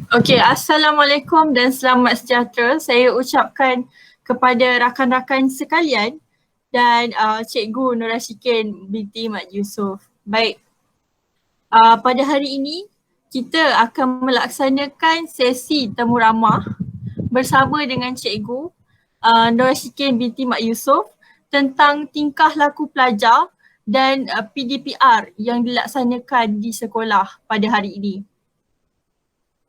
Okey, Assalamualaikum dan selamat sejahtera. Saya ucapkan kepada rakan-rakan sekalian dan Cikgu Nur Ashikin binti Mat Yusof. Baik, pada hari ini kita akan melaksanakan sesi temu ramah bersama dengan Cikgu Nur Ashikin binti Mat Yusof tentang tingkah laku pelajar dan PDPR yang dilaksanakan di sekolah pada hari ini.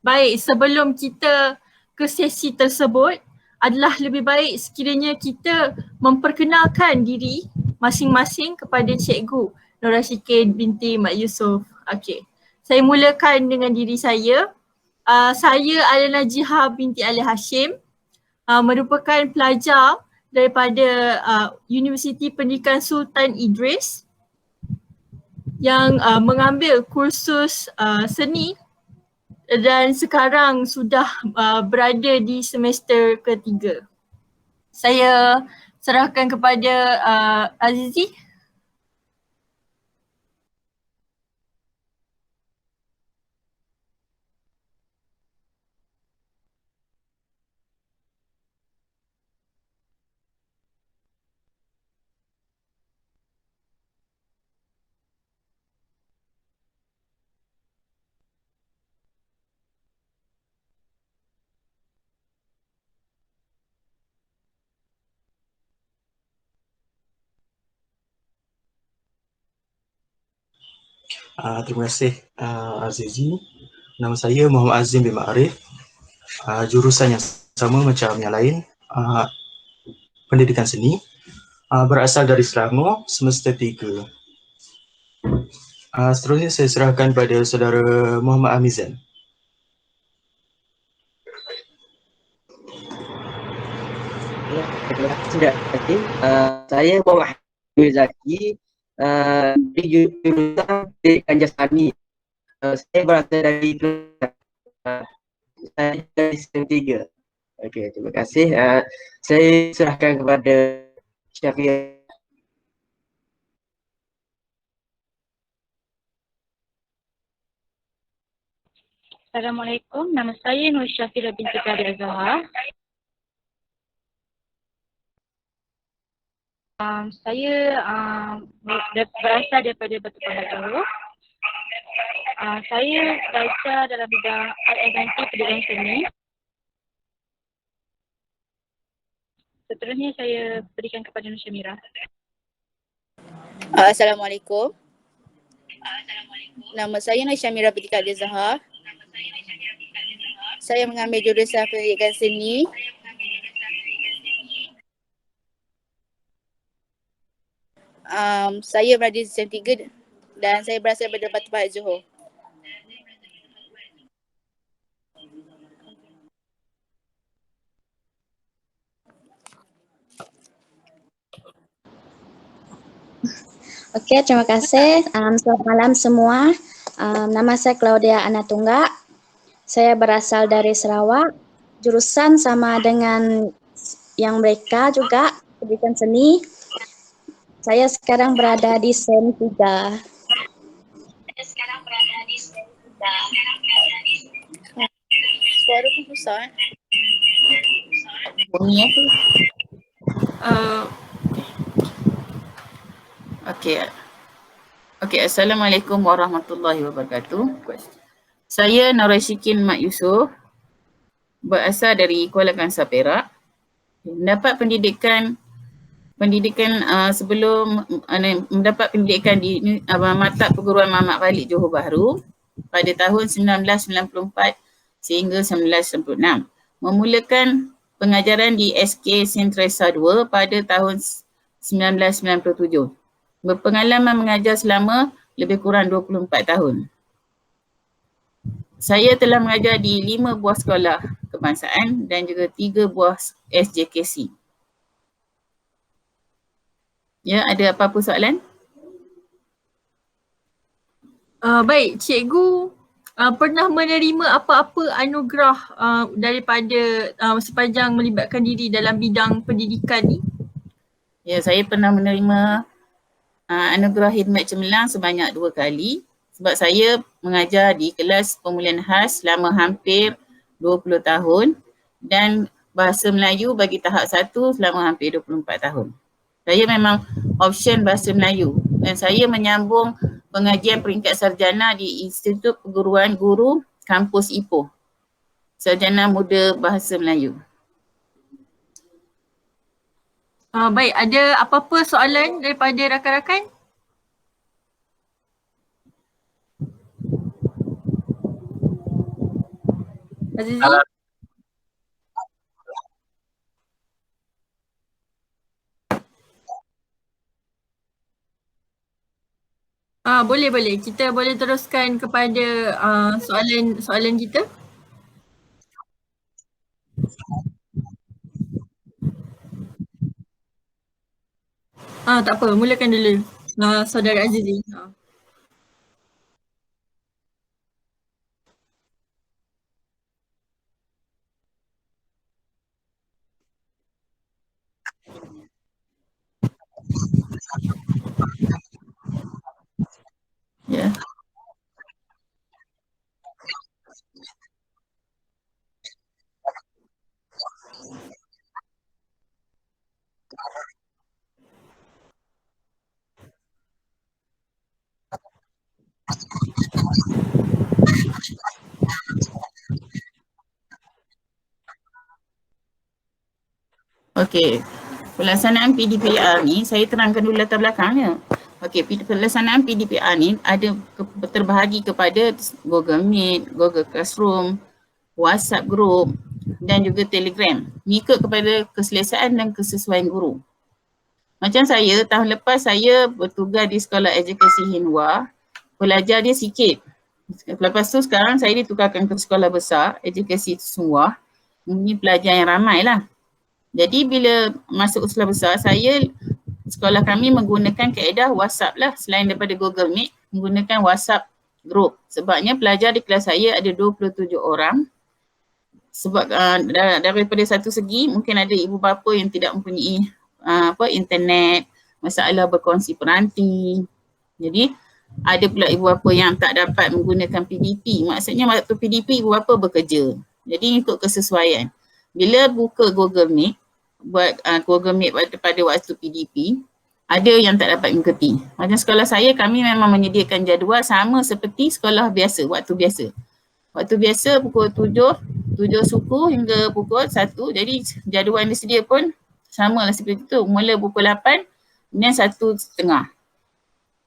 Baik, sebelum kita ke sesi tersebut, adalah lebih baik sekiranya kita memperkenalkan diri masing-masing kepada Cikgu Nur Ashikin binti Mat Yusof. Okey, saya mulakan dengan diri saya. Saya adalah Jiha binti Ali Hashim, merupakan pelajar daripada Universiti Pendidikan Sultan Idris yang mengambil kursus seni dan sekarang sudah berada di semester ketiga. Saya serahkan kepada Azizi. Terima kasih Azizi. Nama saya Muhammad Azim bin Ma'arif. Jurusan yang sama macam yang lain, pendidikan seni. Berasal dari Selangor, semester 3. Seterusnya saya serahkan pada saudara Muhammad Amizan. Terima kasih. Saya Muhammad Hamid Zaki di jurusan Pendidikan Jasmani. Saya berasal dari saya dari semester 3. Okey, terima kasih. Saya serahkan kepada Syafiq. Assalamualaikum, nama saya Nur Syafira binti Kadir Zahar. Saya berasal daripada Batu Pahat Baru. Saya belajar dalam bidang Art and Science Pendidikan Seni. Seterusnya saya berikan kepada Nur Syamira. Assalamualaikum. Nama saya Nur Syamira binti Kadir Zahar. Saya mengambil jurusan Pendidikan Seni. Saya berada di sem 3 dan saya berasal daripada Batu Pahat Johor. Okey, terima kasih. Selamat malam semua. Nama saya Claudia Anatunggak. Saya berasal dari Sarawak. Jurusan sama dengan yang mereka juga, pendidikan seni. Saya sekarang berada di sem 3. Suara pun susah. Bunyi tu. Okey, Assalamualaikum warahmatullahi wabarakatuh. Saya Nur Ashikin Mat Yusof, berasal dari Kuala Kangsar, Perak. Mendapat pendidikan sebelum mendapat pendidikan di Maktab Perguruan Muhammad Khalid Johor Bahru pada tahun 1994 sehingga 1996. Memulakan pengajaran di SK Sentresa 2 pada tahun 1997. Berpengalaman mengajar selama lebih kurang 24 tahun. Saya telah mengajar di 5 buah sekolah kebangsaan dan juga 3 buah SJKC. Ya, ada apa-apa soalan? Baik, Cikgu pernah menerima apa-apa anugerah daripada sepanjang melibatkan diri dalam bidang pendidikan ni? Ya, saya pernah menerima anugerah khidmat cemerlang sebanyak 2 kali sebab saya mengajar di kelas pemulihan khas selama hampir 20 tahun dan bahasa Melayu bagi tahap 1 selama hampir 24 tahun. Saya memang option bahasa Melayu dan saya menyambung pengajian peringkat sarjana di Institut Perguruan Guru Kampus Ipoh. Sarjana Muda Bahasa Melayu. Baik, ada apa-apa soalan daripada rakan-rakan? Azizi? Boleh. Kita boleh teruskan kepada soalan kita. Tak apa, mulakan dulu. Saudara Azizi. Ya. Okey, pelaksanaan PDPR ni saya terangkan dulu latar belakangnya. Okey, pelaksanaan PDPR ni ada terbahagi kepada Google Meet, Google Classroom, WhatsApp Group dan juga Telegram. Mengikut kepada keselesaan dan kesesuaian guru. Macam saya, tahun lepas saya bertugas di Sekolah Edukasi Hinwa, pelajar dia sikit. Lepas tu sekarang saya ditukarkan ke sekolah besar, Edukasi Suwah. Ini pelajar yang ramai lah. Jadi bila masuk sekolah besar, sekolah kami menggunakan kaedah WhatsApp lah. Selain daripada Google Meet, menggunakan WhatsApp Group. Sebabnya pelajar di kelas saya ada 27 orang. Sebab daripada satu segi, mungkin ada ibu bapa yang tidak mempunyai internet, masalah berkongsi peranti. Jadi ada pula ibu bapa yang tak dapat menggunakan PDP. Maksudnya waktu PDP ibu bapa bekerja. Jadi ikut kesesuaian. Bila buka Google Meet, buat Google Meet pada waktu PDP, ada yang tak dapat mengikuti. Macam sekolah saya, kami memang menyediakan jadual sama seperti sekolah biasa, waktu biasa. Waktu biasa pukul 7 suku hingga pukul 1. Jadi jadual yang disedia pun sama lah seperti itu. Mula pukul 8, kemudian 1:30.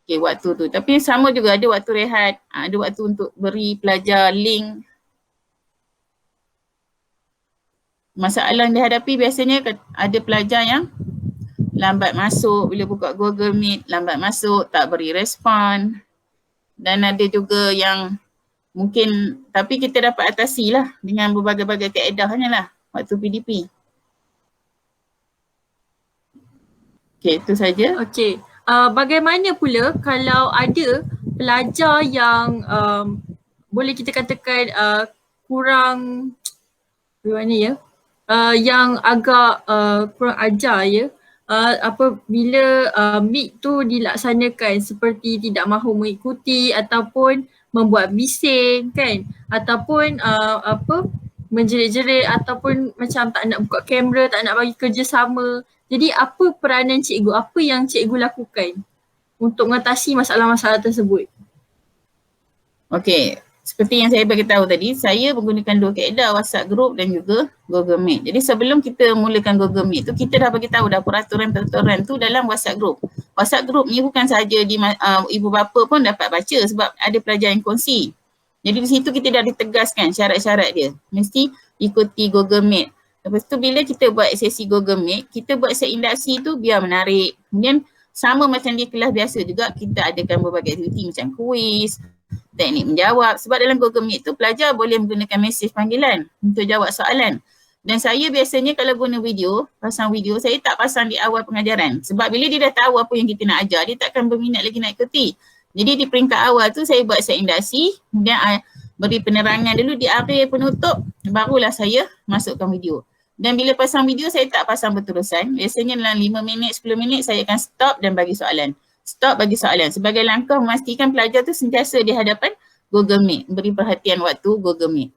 Okay, waktu tu. Tapi sama juga ada waktu rehat, ada waktu untuk beri pelajar link. Masalah yang dihadapi biasanya ada pelajar yang lambat masuk bila buka Google Meet, lambat masuk, tak beri respon. Dan ada juga yang mungkin, tapi kita dapat atasi lah dengan berbagai-bagai kaedahnya lah waktu PDP. Okay, itu saja. Okay. Bagaimana pula kalau ada pelajar yang boleh kita katakan kurang, bagaimana ya? Yang agak kurang ajar ya, apabila meet tu dilaksanakan seperti tidak mahu mengikuti ataupun membuat bising kan, ataupun menjerit-jerit ataupun macam tak nak buka kamera, tak nak bagi kerjasama. Jadi apa peranan cikgu, apa yang cikgu lakukan untuk mengatasi masalah-masalah tersebut? Okey, seperti yang saya beritahu tadi, saya menggunakan 2 kaedah, WhatsApp Group dan juga Google Meet. Jadi sebelum kita mulakan Google Meet tu, kita dah bagi tahu dah peraturan-peraturan tu dalam WhatsApp Group. WhatsApp Group ni bukan sahaja ibu bapa pun dapat baca sebab ada pelajar yang kongsi. Jadi di situ kita dah ditegaskan syarat-syarat dia. Mesti ikuti Google Meet. Lepas tu bila kita buat sesi Google Meet, kita buat set induksi tu biar menarik. Kemudian sama macam di kelas biasa juga, kita adakan berbagai aktiviti macam kuis, teknik menjawab. Sebab dalam Google Meet tu pelajar boleh menggunakan mesej panggilan untuk jawab soalan. Dan saya biasanya kalau guna video, pasang video, saya tak pasang di awal pengajaran. Sebab bila dia dah tahu apa yang kita nak ajar, dia takkan berminat lagi nak ikuti. Jadi di peringkat awal tu saya buat set induksi, kemudian beri penerangan dulu di akhir penutup, barulah saya masukkan video. Dan bila pasang video saya tak pasang berterusan. Biasanya dalam 5 minit, 10 minit saya akan stop dan bagi soalan. Stop bagi soalan. Sebagai langkah memastikan pelajar tu sentiasa di hadapan Google Meet. Beri perhatian waktu Google Meet.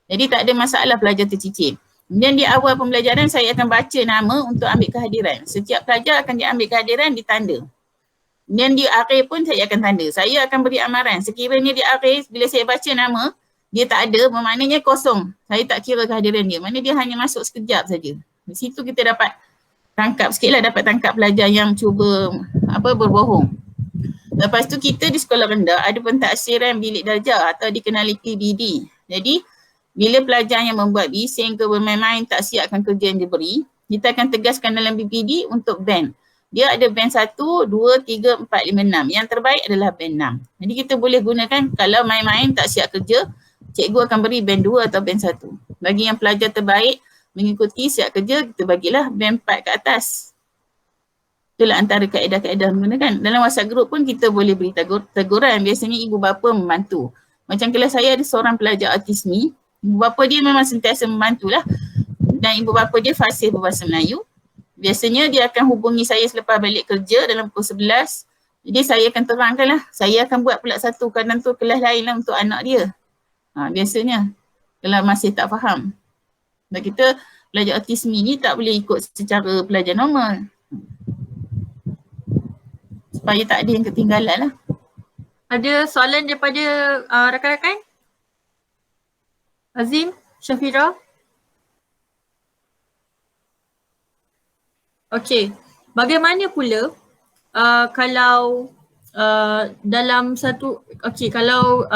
Jadi tak ada masalah pelajar tercicir. Kemudian di awal pembelajaran saya akan baca nama untuk ambil kehadiran. Setiap pelajar akan diambil kehadiran ditanda. Dan di akhir pun saya akan tanda. Saya akan beri amaran. Sekiranya di akhir bila saya baca nama, dia tak ada, bermaknanya kosong. Saya tak kira kehadiran dia. Maknanya dia hanya masuk sekejap saja. Di situ kita dapat tangkap sikit lah, dapat tangkap pelajar yang cuba berbohong. Lepas tu kita di sekolah rendah ada pentaksiran bilik darjah atau dikenali PBD. Jadi bila pelajar yang membuat bising ke bermain-main tak siapkan kerja yang diberi, kita akan tegaskan dalam PBD untuk band. Dia ada band 1, 2, 3, 4, 5, 6. Yang terbaik adalah band 6. Jadi kita boleh gunakan kalau main-main tak siap kerja, cikgu akan beri band 2 atau band 1. Bagi yang pelajar terbaik mengikuti siap kerja, kita bagilah band 4 ke atas. Itulah antara kaedah-kaedah menggunakan. Dalam WhatsApp group pun kita boleh beri teguran. Biasanya ibu bapa membantu. Macam kelas saya ada seorang pelajar autismi, ibu bapa dia memang sentiasa membantulah. Dan ibu bapa dia fasih berbahasa Melayu. Biasanya dia akan hubungi saya selepas balik kerja dalam pukul 11. Jadi saya akan terangkan lah. Saya akan buat pula satu kadang tu kelas lain lah untuk anak dia. Biasanya kalau masih tak faham. Dan kita pelajar autismi ni tak boleh ikut secara pelajar normal. Supaya tak ada yang ketinggalan lah. Ada soalan daripada rakan-rakan? Azim, Syafira? Okey, bagaimana pula kalau dalam satu, kalau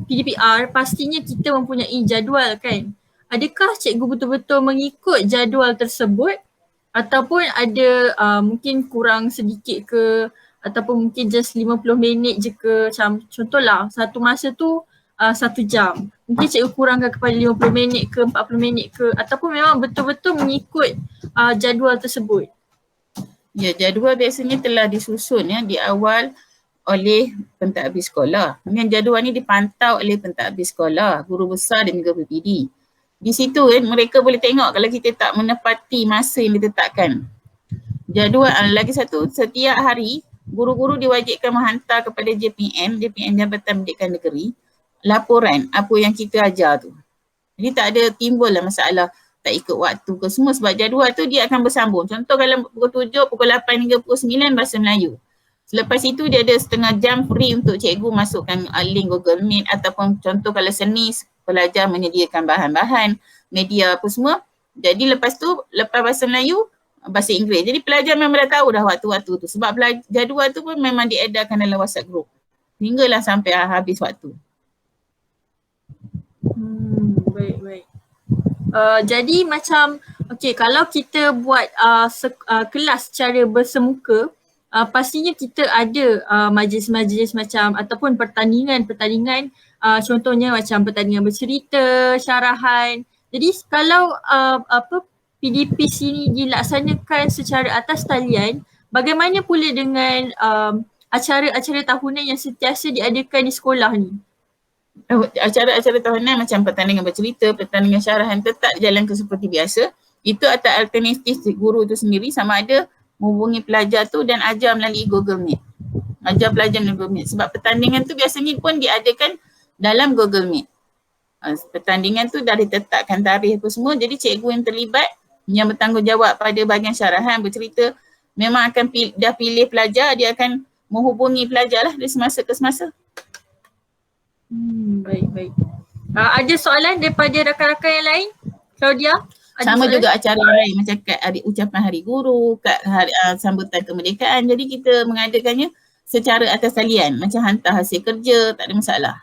PDPR pastinya kita mempunyai jadual kan? Adakah cikgu betul-betul mengikut jadual tersebut ataupun ada mungkin kurang sedikit ke ataupun mungkin just 50 minit je ke, macam contohlah satu masa tu 1 jam. Mungkin cikgu kurangkan kepada 50 minit ke 40 minit ke ataupun memang betul-betul mengikut jadual tersebut? Ya, jadual biasanya telah disusun di awal oleh pentadbir sekolah. Kemudian jadual ni dipantau oleh pentadbir sekolah, guru besar dan juga PPD. Di situ mereka boleh tengok kalau kita tak menepati masa yang ditetapkan. Jadual lagi satu, setiap hari guru-guru diwajibkan menghantar kepada JPM Jabatan Pendidikan Negeri, laporan apa yang kita ajar tu. Jadi tak ada timbul lah masalah tak ikut waktu ke semua sebab jadual tu dia akan bersambung. Contoh kalau pukul 7, pukul 8 hingga pukul 9 bahasa Melayu. Selepas itu dia ada setengah jam free untuk cikgu masukkan link Google Meet ataupun contoh kalau seni pelajar menyediakan bahan-bahan, media apa semua. Jadi lepas tu, lepas bahasa Melayu, bahasa Inggeris. Jadi pelajar memang dah tahu dah waktu-waktu tu sebab jadual tu pun memang diedarkan dalam WhatsApp group. Hinggalah sampai habis waktu. Baik. Jadi macam kalau kita buat kelas secara bersemuka, pastinya kita ada majlis-majlis macam ataupun pertandingan contohnya macam pertandingan bercerita, syarahan. Jadi kalau PDP sini dilaksanakan secara atas talian, bagaimana pula dengan acara-acara tahunan yang sentiasa diadakan di sekolah ni? Acara-acara tahunan macam pertandingan bercerita, pertandingan syarahan tetap dijalankan seperti biasa. Itu atau alternatif guru tu sendiri sama ada menghubungi pelajar tu dan ajar melalui Google Meet. Ajar pelajar melalui Google Meet. Sebab pertandingan tu biasanya pun diadakan dalam Google Meet. Pertandingan tu dah ditetapkan tarikh apa semua. Jadi cikgu yang terlibat yang bertanggungjawab pada bahagian syarahan bercerita memang akan dah pilih pelajar, dia akan menghubungi pelajar lah dari semasa ke semasa. Baik. Ada soalan daripada rakan-rakan yang lain? Claudia? Sama juga acara lain macam kat ucapan hari guru, kat sambutan kemerdekaan. Jadi kita mengadakannya secara atas talian. Macam hantar hasil kerja, tak ada masalah.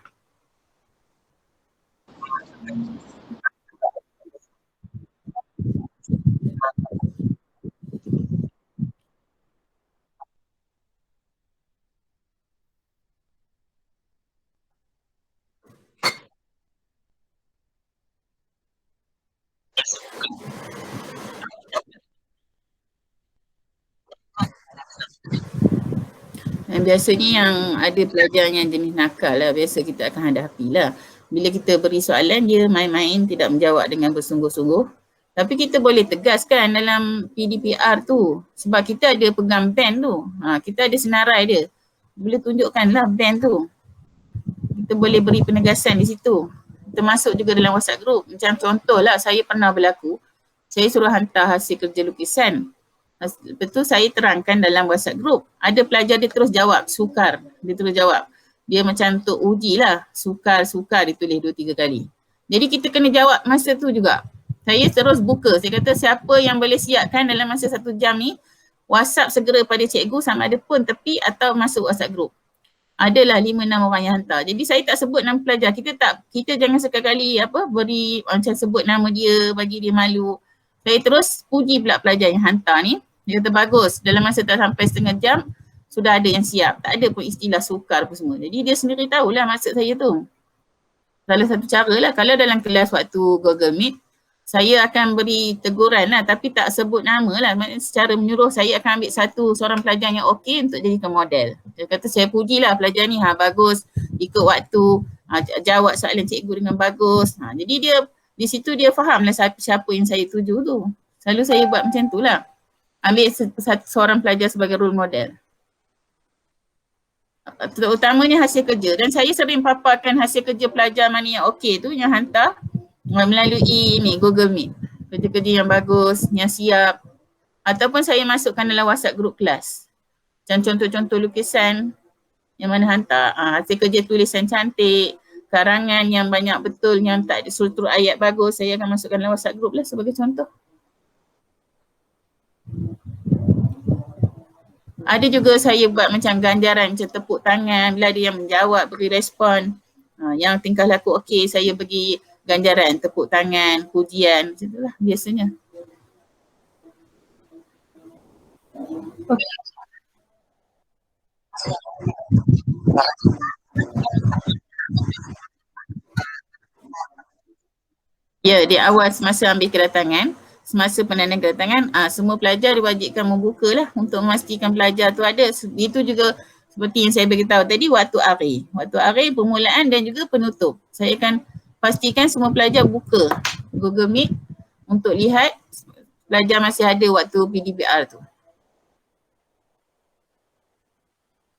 Dan biasanya yang ada pelajar yang jenis nakal lah, biasa kita akan hadapi lah. Bila kita beri soalan, dia main-main tidak menjawab dengan bersungguh-sungguh. Tapi kita boleh tegaskan dalam PDPR tu sebab kita ada pegang band tu. Kita ada senarai dia. Boleh tunjukkanlah band tu. Kita boleh beri penegasan di situ. Termasuk juga dalam WhatsApp group. Macam contohlah saya pernah berlaku, saya suruh hantar hasil kerja lukisan. Lepas tu saya terangkan dalam WhatsApp group. Ada pelajar dia terus jawab, sukar. Dia terus jawab. Dia macam untuk uji lah, sukar dia tulis 2-3 kali. Jadi kita kena jawab masa tu juga. Saya terus buka, saya kata siapa yang boleh siapkan dalam masa 1 jam ni, WhatsApp segera pada cikgu sama ada pun tepi atau masuk WhatsApp group. Adalah 5-6 orang yang hantar. Jadi saya tak sebut nama pelajar. Kita jangan sekali beri macam sebut nama dia, bagi dia malu. Saya terus puji pula pelajar yang hantar ni. Dia kata bagus. Dalam masa tak sampai setengah jam sudah ada yang siap. Tak ada pun istilah sukar pun semua. Jadi dia sendiri tahulah maksud saya tu. Salah satu cara lah. Kalau dalam kelas waktu Google Meet, saya akan beri teguran lah tapi tak sebut nama lah. Maksudnya secara menyuruh saya akan ambil seorang pelajar yang okey untuk jadikan model. Dia kata saya pujilah pelajar ni, bagus, ikut waktu, jawab soalan cikgu dengan bagus. Jadi dia di situ dia faham lah siapa yang saya tuju tu. Selalu saya buat macam tu lah. Ambil seorang pelajar sebagai role model. Terutamanya hasil kerja. Dan saya sering paparkan hasil kerja pelajar mana yang okey tu, yang hantar melalui Google Meet. Kerja-kerja yang bagus, yang siap. Ataupun saya masukkan dalam WhatsApp group kelas. Macam contoh-contoh lukisan yang mana hantar, hasil kerja tulisan cantik, karangan yang banyak betul, yang tak ada struktur ayat bagus, saya akan masukkan dalam WhatsApp group lah sebagai contoh. Ada juga saya buat macam ganjaran, macam tepuk tangan bila ada yang menjawab, beri respon. Yang tingkah laku okey, saya bagi ganjaran, tepuk tangan, pujian, macam itulah biasanya. Okay. Ya, di awal semasa ambil kedatangan, semasa penandanan kedatangan, semua pelajar diwajibkan membuka lah untuk memastikan pelajar tu ada. Itu juga seperti yang saya beritahu tadi, waktu array permulaan dan juga penutup. Saya akan pastikan semua pelajar buka Google Meet untuk lihat pelajar masih ada waktu PDPR tu.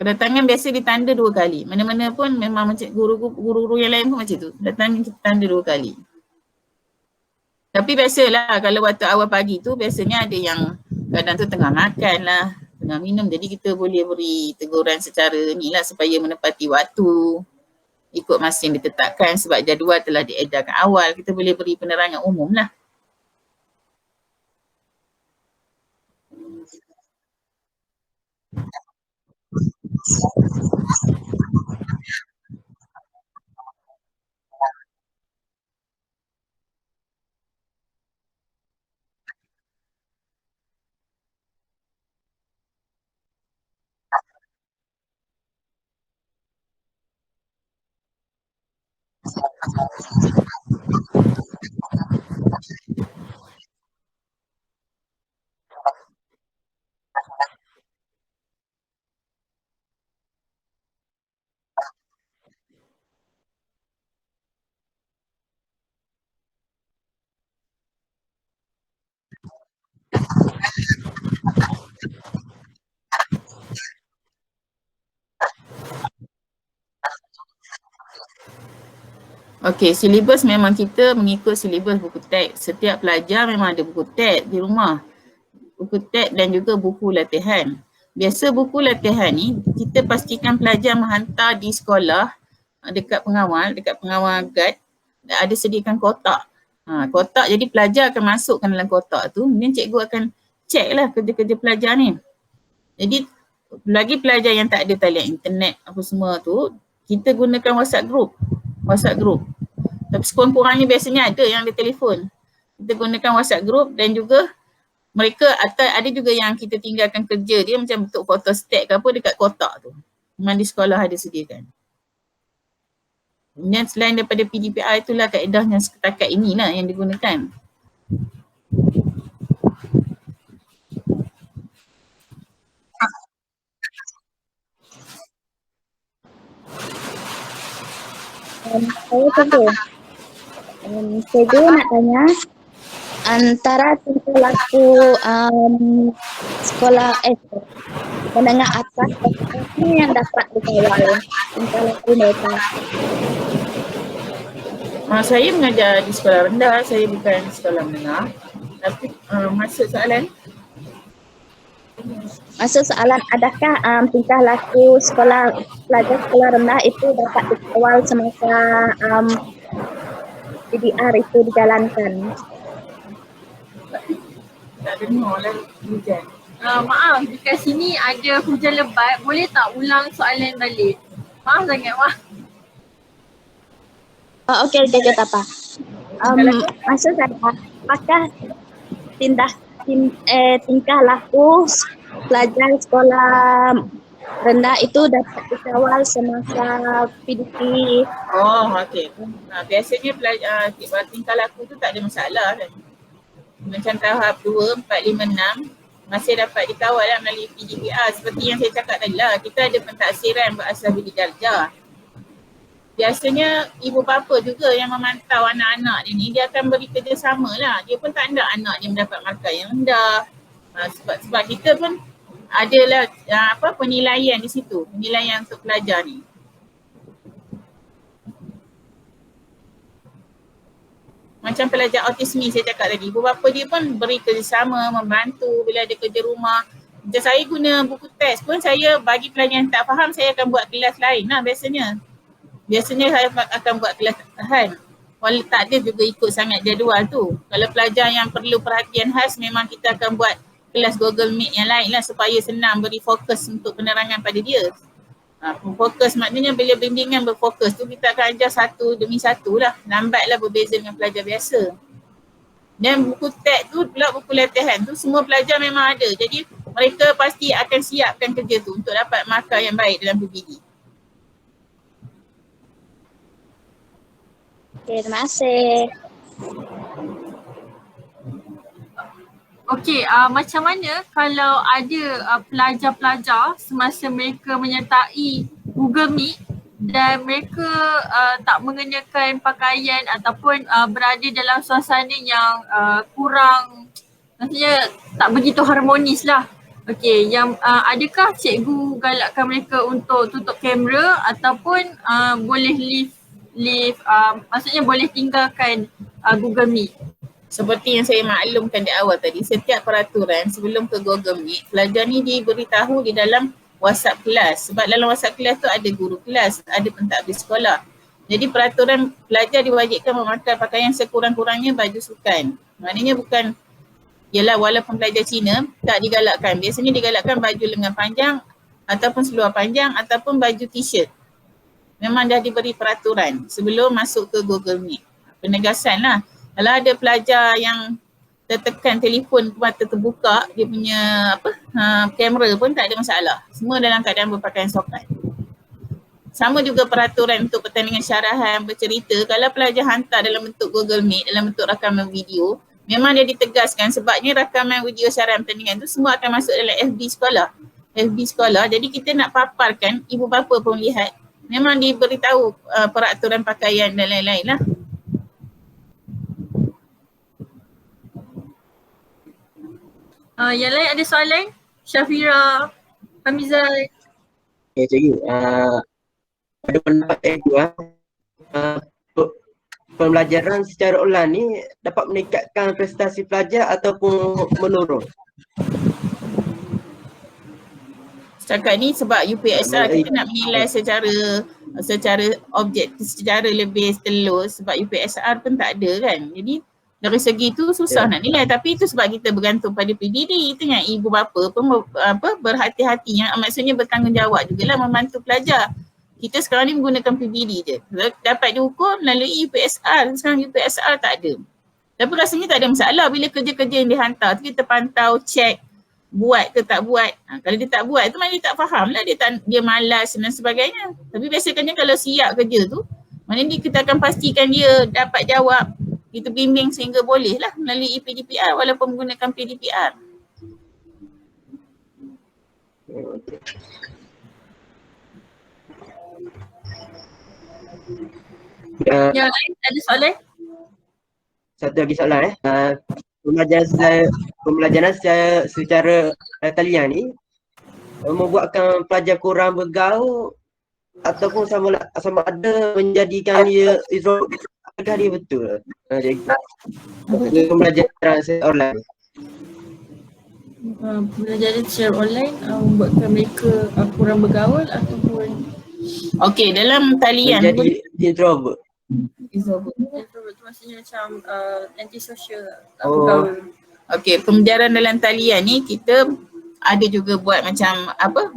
Kedatangan biasa ditanda 2 kali. Mana-mana pun memang macam guru-guru yang lain pun macam tu. Kedatangan kita tanda 2 kali. Tapi biasalah kalau waktu awal pagi tu biasanya ada yang kadang tu tengah makan lah, tengah minum. Jadi kita boleh beri teguran secara ni lah supaya menepati waktu. Ikut masa yang ditetapkan sebab jadual telah diedarkan awal. Kita boleh beri penerangan umum lah. Okey, silibus memang kita mengikut silibus buku teks. Setiap pelajar memang ada buku teks di rumah. Buku teks dan juga buku latihan. Biasa buku latihan ni kita pastikan pelajar menghantar di sekolah dekat pengawal guide ada sediakan kotak. Kotak jadi pelajar akan masukkan dalam kotak tu, kemudian cikgu akan check lah kerja-kerja pelajar ni. Jadi lagi pelajar yang tak ada talian internet apa semua tu, kita gunakan WhatsApp group. Tapi sekurang-kurangnya biasanya ada yang ada telefon. Kita gunakan WhatsApp group dan juga mereka ada juga yang kita tinggalkan kerja dia macam bentuk photostat ke apa dekat kotak tu. Memang di sekolah ada sediakan. Kemudian selain daripada PDPR itulah kaedahnya setakat inilah yang digunakan. Saya cikgu nak tanya, antara tingkah laku sekolah menengah atas apa yang dapat dikawal tingkah laku mereka. Saya mengajar di sekolah rendah, saya bukan sekolah menengah. Tapi maksud soalan? Maksud soalan, adakah tingkah laku pelajar sekolah rendah itu dapat dikawal semasa PDR itu dijalankan? Tak dengar lah hujan. Maaf, dekat sini ada hujan lebat. Boleh tak ulang soalan balik? Maaf sangat, maaf. Okey, tak apa. Maksud saya, apakah tingkah laku pelajar sekolah rendah itu dapat dikawal semasa PDP? Oh, okey. Biasanya tingkah laku tu tak ada masalah kan. Macam tahap 2, 4, 5, 6 masih dapat dikawal lah melalui PDPR. Seperti yang saya cakap tadi lah, kita ada pentaksiran berasas bidik darjah. Biasanya ibu bapa juga yang memantau anak-anak dia ni, dia akan beri kerjasama lah. Dia pun tak nak anak dia mendapat markah yang rendah. Sebab kita pun adalah penilaian di situ, penilaian untuk pelajar ni. Macam pelajar autisme saya cakap tadi, ibu bapa dia pun beri kerjasama, membantu bila ada kerja rumah. Macam saya guna buku teks pun, saya bagi pelajar yang tak faham, saya akan buat kelas lain lah biasanya. Biasanya saya akan buat kelas tahan. Walau tak ada juga ikut sangat jadual tu. Kalau pelajar yang perlu perhatian khas, memang kita akan buat kelas Google Meet yang lain lah supaya senang beri fokus untuk penerangan pada dia. Fokus maknanya bila bimbingan berfokus tu kita akan ajar satu demi satu lah. Lambatlah berbeza dengan pelajar biasa. Dan buku teks tu pula buku latihan tu semua pelajar memang ada. Jadi mereka pasti akan siapkan kerja tu untuk dapat markah yang baik dalam PBD. Okey, terima kasih. Okey, macam mana kalau ada pelajar-pelajar semasa mereka menyertai Google Meet dan mereka tak mengenakan pakaian ataupun berada dalam suasana yang kurang, maksudnya tak begitu harmonis lah. Okey, yang adakah cikgu galakkan mereka untuk tutup kamera ataupun boleh leave maksudnya boleh tinggalkan Google Meet? Seperti yang saya maklumkan di awal tadi, setiap peraturan sebelum ke Google Meet, pelajar ni diberitahu di dalam WhatsApp kelas. Sebab dalam WhatsApp kelas tu ada guru kelas, ada pentadbir sekolah. Jadi peraturan pelajar diwajibkan memakai pakaian sekurang-kurangnya baju sukan. Maknanya bukan, ialah walaupun pelajar Cina tak digalakkan. Biasanya digalakkan baju lengan panjang ataupun seluar panjang ataupun baju t-shirt. Memang dah diberi peraturan sebelum masuk ke Google Meet. Penegasan lah. Kalau ada pelajar yang tertekan telefon mata terbuka, dia punya kamera pun tak ada masalah. Semua dalam keadaan berpakaian sopan. Sama juga peraturan untuk pertandingan syarahan bercerita, kalau pelajar hantar dalam bentuk Google Meet, dalam bentuk rakaman video, memang dia ditegaskan sebabnya rakaman video syarahan pertandingan tu semua akan masuk dalam FB sekolah. FB sekolah, jadi kita nak paparkan, ibu bapa pun lihat, memang diberitahu peraturan pakaian dan lain-lain lah. Yang lain ada soalan? Syafira, Hamizah. Okay, cikgu. Pada pendapat saya, pembelajaran secara online ni dapat meningkatkan prestasi pelajar ataupun menurun? Setakat ni sebab UPSR kita nak menilai secara objektif, secara lebih telus sebab UPSR pun tak ada kan. Jadi dari segi tu susah nak nilai, tapi itu sebab kita bergantung pada PDD. Itu yang ibu bapa pun berhati-hati, yang maksudnya bertanggungjawab jugalah membantu pelajar. Kita sekarang ni menggunakan PDD je. Dapat diukur melalui UPSR. Sekarang UPSR tak ada. Tapi rasanya tak ada masalah bila kerja-kerja yang dihantar tu kita pantau, check buat ke tak buat. Kalau dia tak buat tu maknanya dia tak faham lah, dia malas dan sebagainya. Tapi biasanya kalau siap kerja tu, maknanya kita akan pastikan dia dapat jawab. Kita bimbing sehingga boleh lah melalui PDPR walaupun menggunakan PDPR. Yang lain ada soalan? Satu lagi soalan pembelajaran secara talian ni membuatkan pelajar kurang bergaul ataupun sama ada menjadikan dia introvert. Adakah dia betul? Jadi pembelajaran secara online. Pembelajaran secara online membuatkan mereka kurang bergaul ataupun Okey, dalam talian Menjadi introvert. introvert tu maksudnya macam antisocial, tak Oh. bergaul. Okey, pembelajaran dalam talian ni kita ada juga buat macam apa,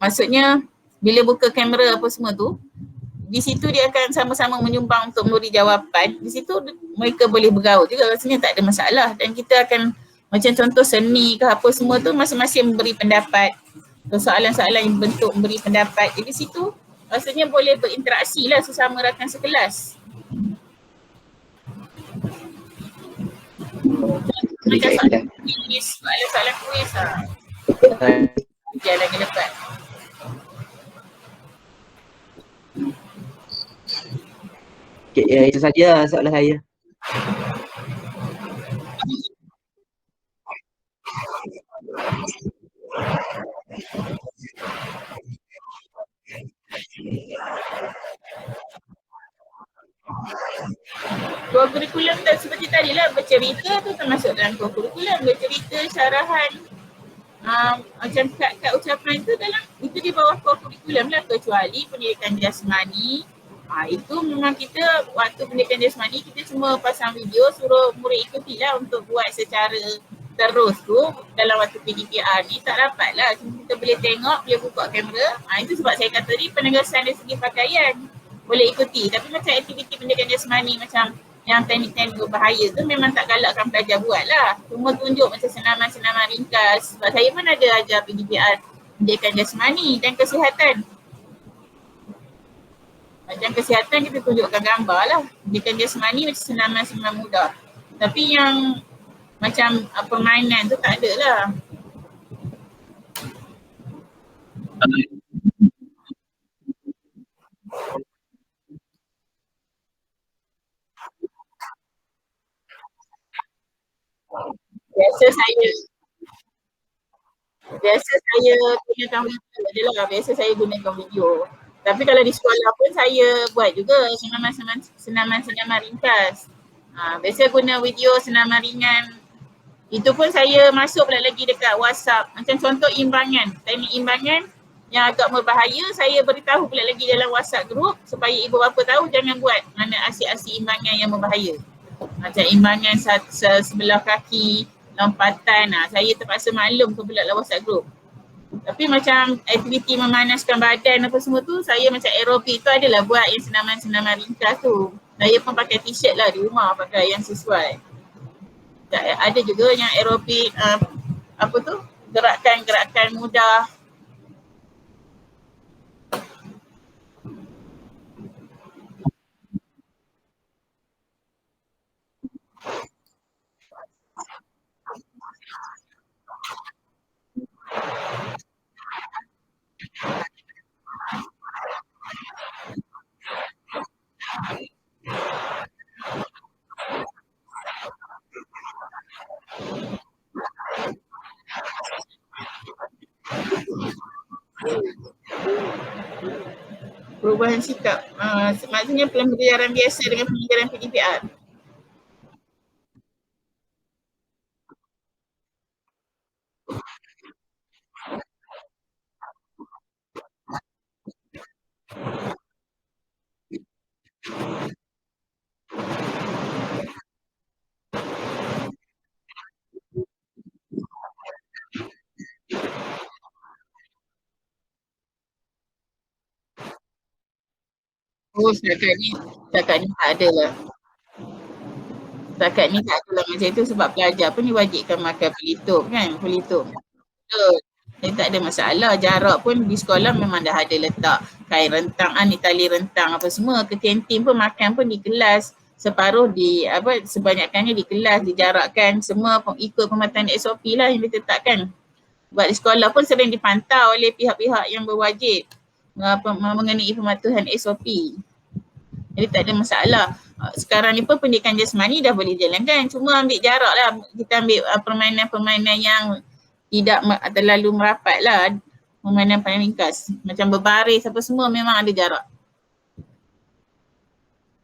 maksudnya bila buka kamera apa semua tu, di situ dia akan sama-sama menyumbang untuk memberi jawapan. Di situ mereka boleh bergaul juga, rasanya tak ada masalah. Dan kita akan macam contoh seni ke apa semua tu, masing-masing memberi pendapat. Soalan-soalan yang bentuk memberi pendapat. Jadi situ rasanya boleh berinteraksi lah sesama rakan sekelas. Macam soalan kuis, soalan kuis lah. Ujian lagi lepas. Okay, itu saja soalan saya. Core kurikulum dan seperti tadi lah, bercerita tu termasuk dalam core kurikulum. Bercerita, syarahan, macam kad-kad ucapan tu dalam, itu di bawah core kurikulum lah, kecuali pendidikan jasmani. Itu memang kita waktu pendidikan jasmani kita cuma pasang video, suruh murid ikuti lah untuk buat secara terus tu. Dalam waktu PDPR ni tak dapat lah, cuma kita boleh tengok, boleh buka kamera. Itu sebab saya kata tadi penegasan dari segi pakaian boleh ikuti. Tapi macam aktiviti pendidikan jasmani macam yang teknik-teknik berbahaya tu memang tak galakkan pelajar buat lah. Cuma tunjuk macam senaman-senaman ringkas. Sebab saya pun ada ajar PDPR pendidikan jasmani dan kesihatan. Macam kesihatan kita tunjukkan gambar lah. Pendidikan jasmani macam senaman-senaman mudah. Tapi yang macam permainan tu tak ada lah. Biasa saya gunakan video je lah. Biasa saya gunakan video. Tapi kalau di sekolah pun saya buat juga senaman-senaman ringkas. Biasa guna video senaman ringan. Itu pun saya masuk pula lagi dekat WhatsApp. Macam contoh imbangan, teknik imbangan yang agak berbahaya, saya beritahu pula lagi dalam WhatsApp group supaya ibu bapa tahu jangan buat mana asyik-asyik imbangan yang berbahaya. Macam imbangan sebelah kaki, lompatan, saya terpaksa maklum ke pula dalam WhatsApp group. Tapi macam aktiviti memanaskan badan apa semua tu, saya macam aerobik tu adalah buat yang senaman-senaman ringkas tu. Saya pun pakai t-shirt lah di rumah, pakai yang sesuai. Ada juga yang aerobik, apa tu, gerakan-gerakan mudah. Perubahan sikap, maksudnya pembelajaran biasa dengan pembelajaran PDPR. Oh, setakat ni tak ada lah. Setakat ni tak ada lah macam itu sebab pelajar pun diwajibkan makan pelitup kan, pelitup. Betul. Jadi tak ada masalah, jarak pun di sekolah memang dah ada letak kain rentang, ni tali rentang apa semua. Ke kantin pun makan pun di kelas, separuh di sebanyakkannya di kelas, dijarakkan, semua ikut pematuhan SOP lah yang ditetapkan. Sebab di sekolah pun sering dipantau oleh pihak-pihak yang berwajib mengenai pematuhan SOP. Jadi tak ada masalah. Sekarang ni pun pendidikan jasmani dah boleh jalankan, cuma ambil jarak lah. Kita ambil permainan-permainan yang tidak terlalu merapat lah, permainan paling ringkas. Macam berbaris apa semua memang ada jarak.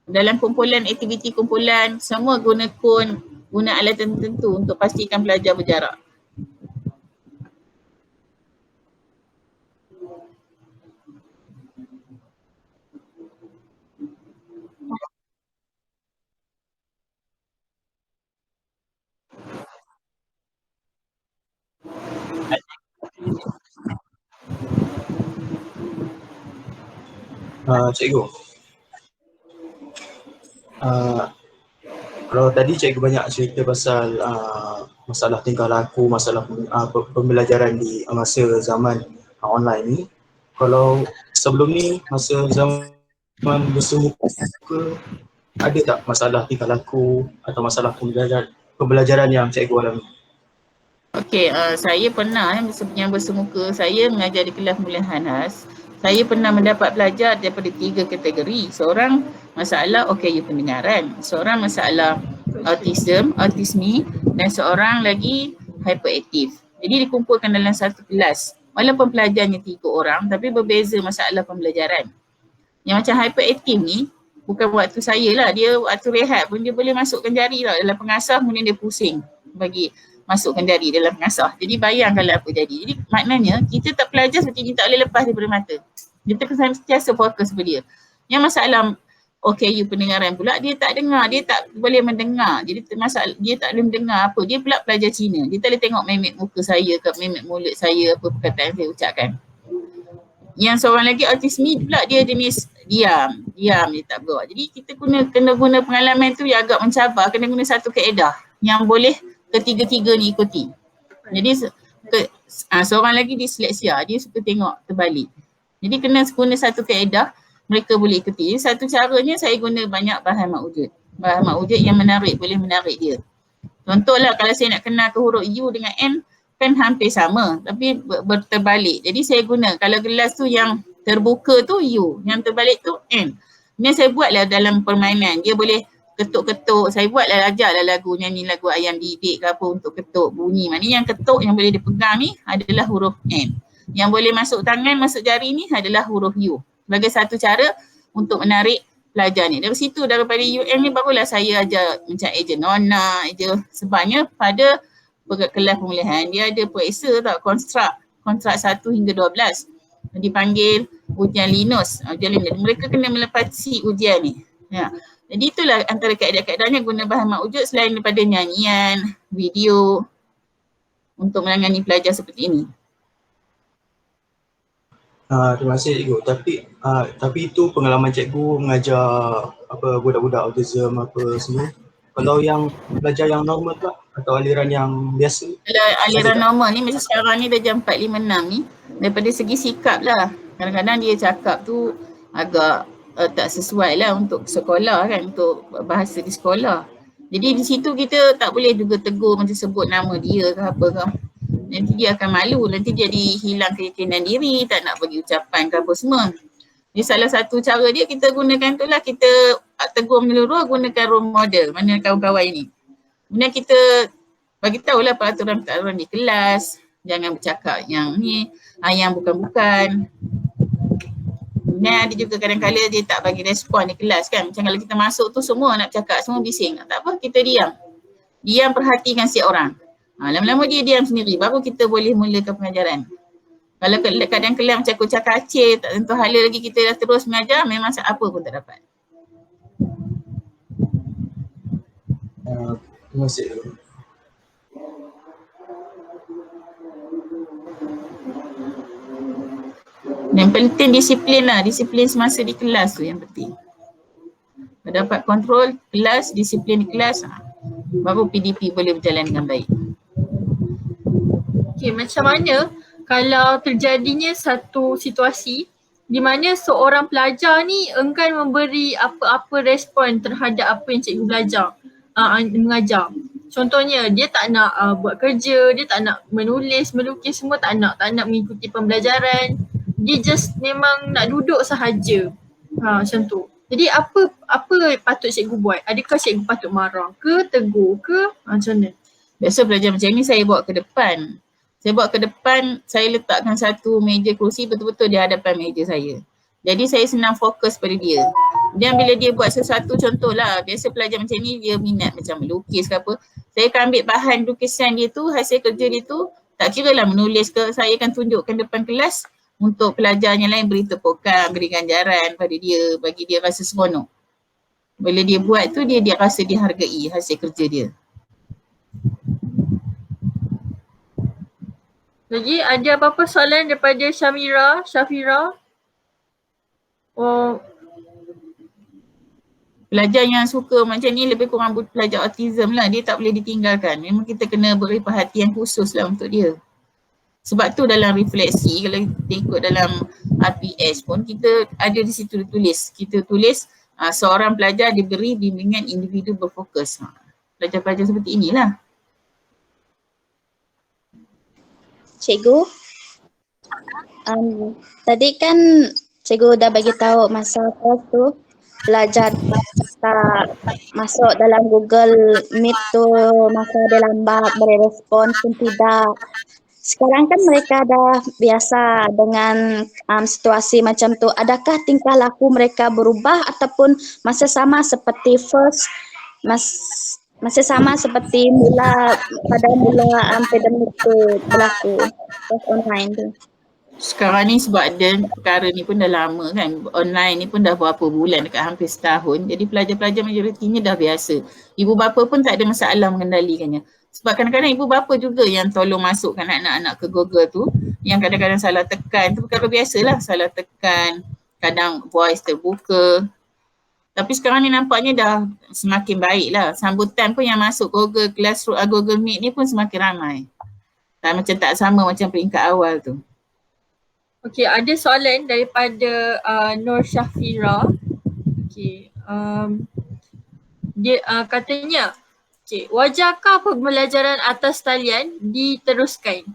Dalam kumpulan, aktiviti kumpulan, semua guna alat tertentu untuk pastikan pelajar berjarak. Cikgu, kalau tadi cikgu banyak cerita pasal masalah tingkah laku, masalah pembelajaran di masa zaman online ni. Kalau sebelum ni, masa zaman bersemuka, ada tak masalah tingkah laku atau masalah pembelajaran yang cikgu alami? Okey, saya pernah yang bersemuka, saya mengajar di kelas Mulia Hanas. Saya pernah mendapat pelajar daripada 3 kategori. Seorang masalah OKU pendengaran, seorang masalah autismi dan seorang lagi hyperaktif. Jadi dikumpulkan dalam satu kelas. Walaupun pelajarnya 3 orang tapi berbeza masalah pembelajaran. Yang macam hyperaktif ni bukan waktu saya lah, dia waktu rehat pun dia boleh masukkan jari lah dalam pengasah, kemudian dia pusing bagi masukkan jari dalam pengasah. Jadi bayangkanlah apa jadi. Jadi maknanya kita tak pelajar seperti kita tak boleh lepas daripada mata. Kita kena sentiasa fokus pada dia. Yang masalah OKU pendengaran pula, dia tak dengar, dia tak boleh mendengar. Jadi masalah dia tak boleh mendengar apa. Dia pula pelajar Cina. Dia tak boleh tengok mimik muka saya ke mimik mulut saya, apa perkataan saya ucapkan. Yang seorang lagi autismi pula dia jenis diam dia tak bergerak. Jadi kita kena guna pengalaman tu yang agak mencabar, kena guna satu kaedah yang boleh ketiga-tiga ni ikuti. Jadi seorang lagi disleksia, dia suka tengok terbalik. Jadi kena guna satu kaedah mereka boleh ikuti. Jadi satu caranya saya guna banyak bahan mak wujud. Bahan mak wujud yang menarik, boleh menarik dia. Contohlah kalau saya nak kenal ke huruf U dengan N kan hampir sama tapi terbalik. Jadi saya guna, kalau gelas tu yang terbuka tu U, yang terbalik tu N. Ini saya buatlah dalam permainan. Dia boleh ketuk-ketuk, saya buatlah ajarlah lagu, nyanyi lagu ayam didik ke apa untuk ketuk bunyi. Maknanya yang ketuk yang boleh dipegang ni adalah huruf N. Yang boleh masuk tangan, masuk jari ni adalah huruf U. Sebagai satu cara untuk menarik pelajar ni. Dari situ daripada UN ni barulah saya ajar macam eja nona, eja sebabnya pada kelas pemulihan dia ada periksa tak konstruk 1 hingga 12. Dipanggil ujian Linus. Mereka kena melepasi ujian ni. Ya. Jadi itulah antara kaedah-kaedahnya guna bahan mak wujud selain daripada nyanyian, video untuk menangani pelajar seperti ini. Terima kasih cikgu. Tapi itu pengalaman cikgu mengajar apa budak-budak autism apa semua. Kalau yang pelajar yang normal tak atau aliran yang biasa? Kalau aliran normal ni macam sekarang ni dah jam 4.56 ni, daripada segi sikap lah. Kadang-kadang dia cakap tu agak tak sesuai lah untuk sekolah kan, untuk bahasa di sekolah. Jadi di situ kita tak boleh juga tegur macam sebut nama dia ke apa ke. Nanti dia akan malu, nanti dia hilang keyakinan diri, tak nak bagi ucapan ke apa semua. Jadi salah satu cara dia kita gunakan tu lah, kita tegur menyeluruh gunakan role model, mana kawan-kawan ini. Kemudian kita bagi tahulah peraturan-peraturan di kelas, jangan bercakap yang ni, yang bukan-bukan. Dan ada juga kadang-kadang dia tak bagi respon di kelas kan. Macam kalau kita masuk tu semua nak cakap, semua bising. Tak apa, kita diam. Diam perhatikan si orang. Lama-lama dia diam sendiri, baru kita boleh mulakan pengajaran. Kalau kadang kelas macam kocak kacir, tak tentu hala lagi kita dah terus mengajar, memang apa pun tak dapat. Terima kasih. Yang penting disiplin lah, disiplin semasa di kelas tu yang penting. Dapat kontrol kelas, disiplin di kelas, baru PDP boleh berjalan dengan baik. Okay, macam mana kalau terjadinya satu situasi di mana seorang pelajar ni enggan memberi apa-apa respon terhadap apa yang cikgu belajar, mengajar. Contohnya dia tak nak buat kerja, dia tak nak menulis, melukis semua tak nak mengikuti pembelajaran. Dia just memang nak duduk sahaja. Macam tu. Jadi apa patut cikgu buat? Adakah cikgu patut marah ke, tegur ke? Macam mana? Biasa pelajar macam ni saya bawa ke depan. Saya bawa ke depan, saya letakkan satu meja kerusi betul-betul di hadapan meja saya. Jadi saya senang fokus pada dia. Dan bila dia buat sesuatu, contohlah, biasa pelajar macam ni dia minat macam melukis ke apa. Saya akan ambil bahan lukisan dia tu, hasil kerja dia tu, tak kira lah menulis ke, saya akan tunjukkan depan kelas untuk pelajar yang lain beri tepukan, beri ganjaran pada dia, bagi dia rasa seronok. Bila dia buat tu, dia rasa dihargai hasil kerja dia. Lagi ada apa-apa soalan daripada Syafira? Oh, Pelajar yang suka macam ni lebih kurang pelajar autism lah. Dia tak boleh ditinggalkan. Memang kita kena beri perhatian khusus lah untuk dia. Sebab tu dalam refleksi, kalau kita ikut dalam RPS pun, kita ada di situ tulis. Kita tulis seorang pelajar diberi bimbingan individu berfokus. Pelajar-pelajar seperti inilah. Cikgu, tadi kan cikgu dah bagi tahu masa kelas tu belajar tak masuk dalam Google Meet tu, masa dia lambat, berespon pun tidak. Sekarang kan mereka dah biasa dengan situasi macam tu. Adakah tingkah laku mereka berubah ataupun masih sama seperti masih sama seperti pada mula pandemik tu berlaku, kelas online tu? Sekarang ni sebab perkara ni pun dah lama kan, online ni pun dah berapa bulan, dekat hampir setahun. Jadi pelajar-pelajar majoritinya dah biasa. Ibu bapa pun tak ada masalah mengendalikannya. Sebab kadang-kadang ibu bapa juga yang tolong masukkan anak-anak ke Google tu, yang kadang-kadang salah tekan, tu perkara biasalah, salah tekan, kadang voice terbuka. Tapi sekarang ni nampaknya dah semakin baik lah. Sambutan pun yang masuk Google Classroom, Google Meet ni pun semakin ramai. Macam tak sama macam peringkat awal tu. okey, ada soalan daripada Nur Syafira. Okey, dia katanya, okey, wajarkah pembelajaran atas talian diteruskan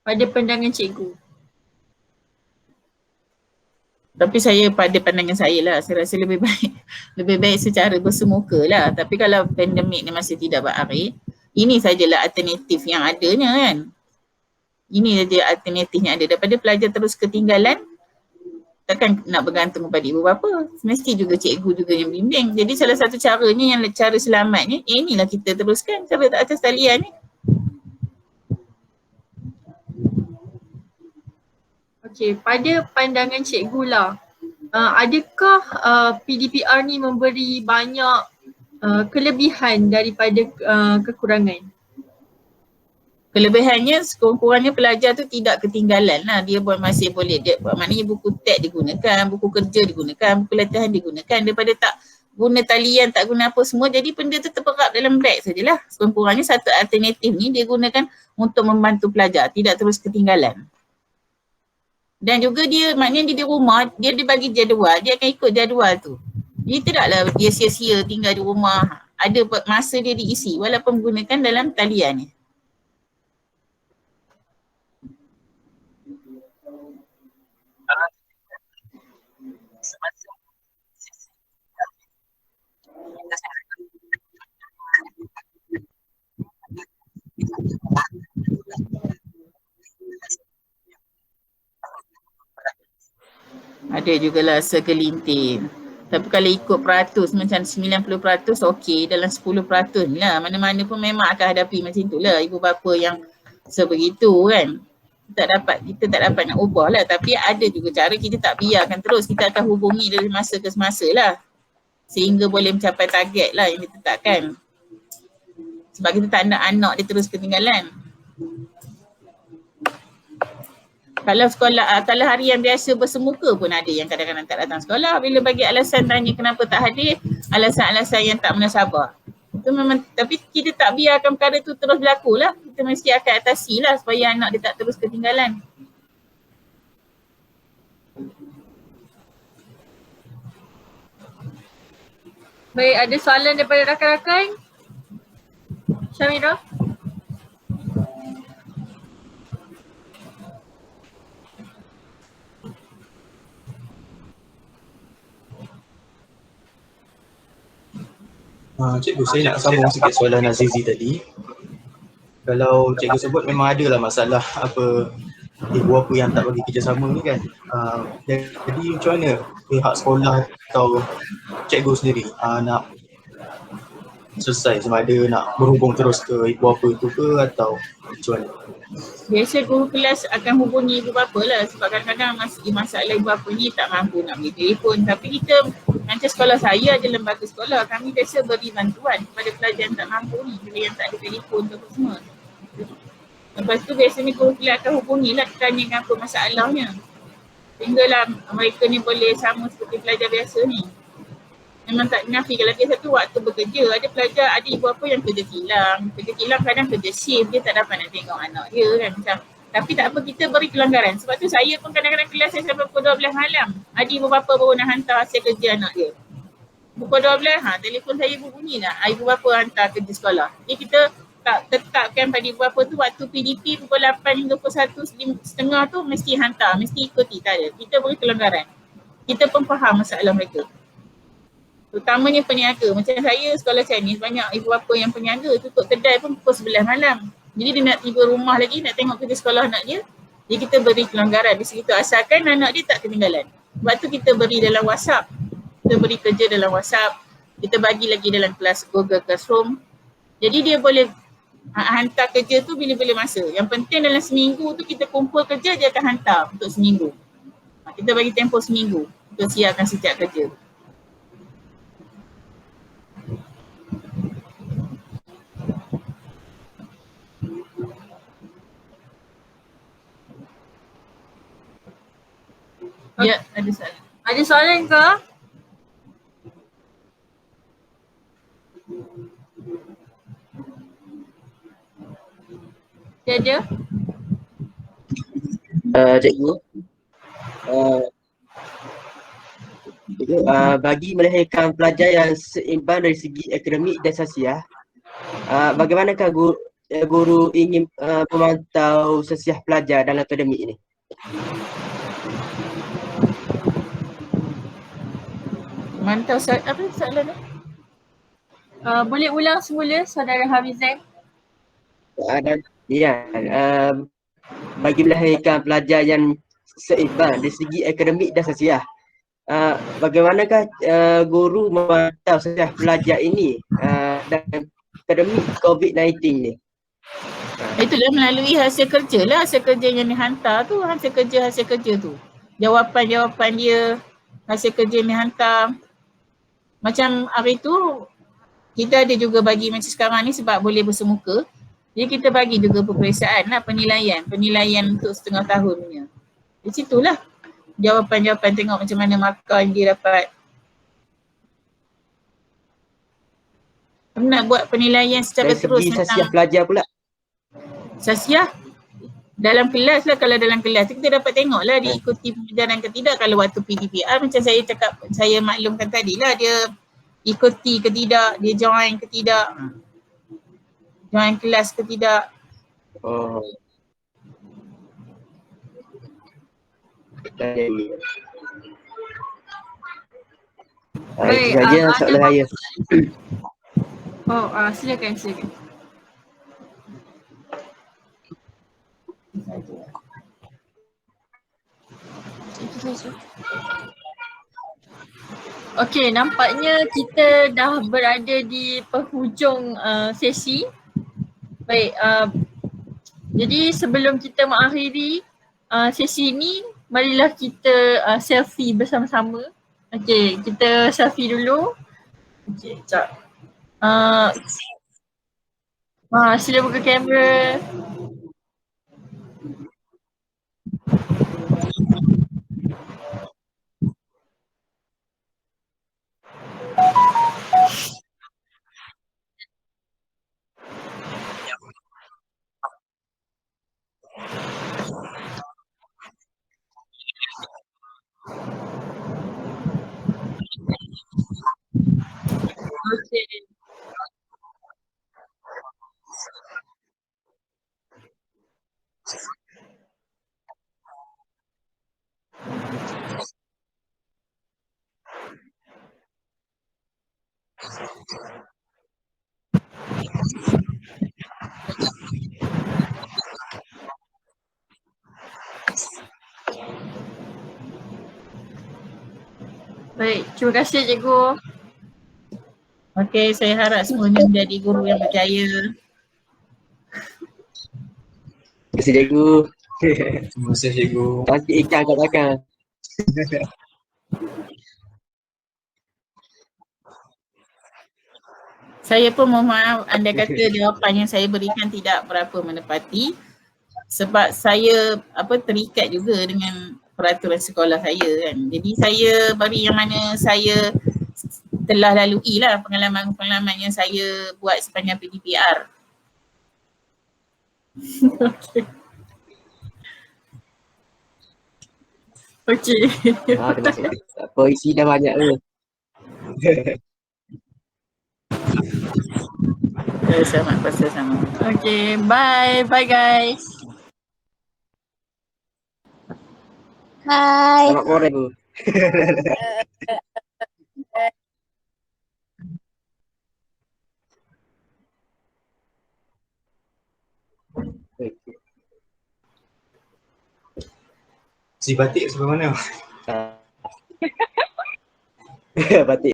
pada pandangan cikgu? Tapi saya pada pandangan saya lah, saya rasa lebih baik secara bersemuka lah. Tapi kalau pandemik ni masih tidak berakhir, ini sajalah alternatif yang adanya kan. Ini saja alternatif yang ada. Daripada pelajar terus ketinggalan, takkan nak bergantung kepada ibu bapa. Mesti juga cikgu juga yang bimbing. Jadi salah satu caranya, yang cara selamatnya, inilah kita teruskan cara atas talian ni. Okey, pada pandangan cikgu lah, adakah PDPR ni memberi banyak kelebihan daripada kekurangan? Kelebihannya sekurang-kurangnya pelajar tu tidak ketinggalan lah. Dia pun masih boleh, maknanya buku teks digunakan, buku kerja digunakan, buku latihan digunakan, daripada tak guna talian, tak guna apa semua, jadi benda tu terperap dalam beg sajalah. Sekurang-kurangnya satu alternatif ni dia gunakan untuk membantu pelajar tidak terus ketinggalan. Dan juga dia, maknanya dia di rumah, dia dibagi jadual, dia akan ikut jadual tu. Dia tidaklah dia sia-sia tinggal di rumah, ada masa dia diisi walaupun menggunakan dalam talian ni. Ada jugalah segelintir. Tapi kalau ikut peratus macam 90% okey, dalam 10% ni lah. Mana-mana pun memang akan hadapi macam tu lah ibu bapa yang sebegitu kan. Kita tak dapat nak ubah lah. Tapi ada juga cara kita tak biarkan terus. Kita akan hubungi dari masa ke semasa lah. Sehingga boleh mencapai target lah yang ditetapkan. Sebab kita tak nak anak dia terus ketinggalan. Kalau sekolah, kalau harian biasa bersemuka pun ada yang kadang-kadang tak datang sekolah. Bila bagi alasan tanya kenapa tak hadir, alasan-alasan yang tak munasabah. Itu memang, tapi kita tak biarkan perkara tu terus berlaku lah. Kita mesti akan atasi lah supaya anak dia tak terus ketinggalan. Baik, ada soalan daripada rakan-rakan? Syamira? Cikgu, saya nak sambung sikit soalan Azizi tadi. Kalau cikgu sebut memang ada lah masalah ibu bapa yang tak bagi kerjasama ni kan. Jadi macam mana pihak sekolah atau cikgu sendiri nak selesai, sama ada nak berhubung terus ke ibu bapa itu ke atau macam mana? Biasa guru kelas akan hubungi ibu bapa lah sebab kadang-kadang masalah ibu bapa ni tak mampu nak beli telefon. Tapi kita, macam sekolah saya je lembaga sekolah, kami biasa beri bantuan kepada pelajar yang tak mampu ni, yang tak ada telefon tu semua. Lepas tu biasanya guru kelas akan hubungilah, tanya apa masalahnya. Sehinggalah mereka ni boleh sama seperti pelajar biasa ni. Memang tak dinafikan lagi satu waktu bekerja. Ada pelajar, ada ibu bapa yang kerja kilang. Kerja kilang kadang kerja shift, dia tak dapat nak tengok anak dia kan macam. Tapi tak apa, kita beri kelonggaran. Sebab tu saya pun kadang-kadang kelas saya sampai pukul 12 malam. Ada ibu bapa baru nak hantar hasil kerja anak dia. Pukul 12, telefon saya berbunyi lah. Ibu bapa hantar kerja sekolah. Jadi kita tak tetapkan pada ibu bapa tu waktu PDP pukul 8 hingga pukul 1.30 tu mesti hantar, mesti ikuti. Tak ada. Kita beri kelonggaran. Kita pun faham masalah mereka. Terutamanya peniaga. Macam saya sekolah Chinese, banyak ibu bapa yang peniaga tutup kedai pun pukul 11 malam. Jadi dia nak tiba rumah lagi, nak tengok kerja sekolah anak dia. Jadi kita beri kelonggaran di situ asalkan anak dia tak ketinggalan. Sebab tu kita beri dalam WhatsApp. Kita beri kerja dalam WhatsApp. Kita bagi lagi dalam kelas Google Classroom. Jadi dia boleh hantar kerja tu bila-bila masa. Yang penting dalam seminggu tu kita kumpul kerja, dia akan hantar untuk seminggu. Kita bagi tempoh seminggu untuk siapkan setiap kerja. Ya, ada soalan. Ada soalan ke? Ada? Cikgu, bagi melahirkan pelajar yang seimbang dari segi akademik dan sosial, bagaimanakah guru ingin memantau sosial pelajar dalam akademik ini? Mantau apa soalan ni? Boleh ulang semula Saudara Hafizan? Bagi melahirkan pelajar yang seimbang dari segi akademik dan sosial, bagaimanakah guru memantau sosial pelajar ini dalam akademik COVID-19 ni? Itulah melalui hasil kerja lah, hasil kerja yang dihantar tu, hasil kerja tu. Jawapan dia, hasil kerja yang dihantar. Macam hari tu, kita ada juga bagi macam sekarang ni sebab boleh bersemuka. Jadi kita bagi juga peperiksaan lah, penilaian untuk setengah tahun punya. Di situlah jawapan-jawapan, tengok macam mana markah yang dia dapat. Nak buat penilaian secara Dari terus segi sosial pelajar pula? Sosial? Dalam kelas lah, kalau dalam kelas kita dapat tengok lah dia ikuti pembelajaran ke tidak. Kalau waktu PDPR macam saya maklumkan tadi lah, dia ikuti ke tidak, dia join ke tidak, join kelas ke tidak. Oh. Baik, Itu saja soalan saya. Silakan. Okey, nampaknya kita dah berada di penghujung sesi. Baik, jadi sebelum kita mengakhiri sesi ini, marilah kita selfie bersama-sama. Okey, kita selfie dulu. Okey, sekejap. Sila buka kamera. Okey. Baik, terima kasih cikgu. Okey, saya harap semuanya menjadi guru yang berjaya. Terima kasih cikgu. Terima kasih cikgu. Pasti ikan kat belakang. Saya pun mohon maaf andai kata jawapan yang saya berikan tidak berapa menepati sebab saya terikat juga dengan peraturan sekolah saya kan. Jadi saya bagi yang mana saya telah lalui lah pengalaman-pengalaman yang saya buat sepanjang PDPR. Okey. Terima kasih. Puisi dah banyak tu. Sama, pasal sama. Okey, bye. Bye guys. Hai. Selamat sore Bu. Si Batik sampai mana? Batik.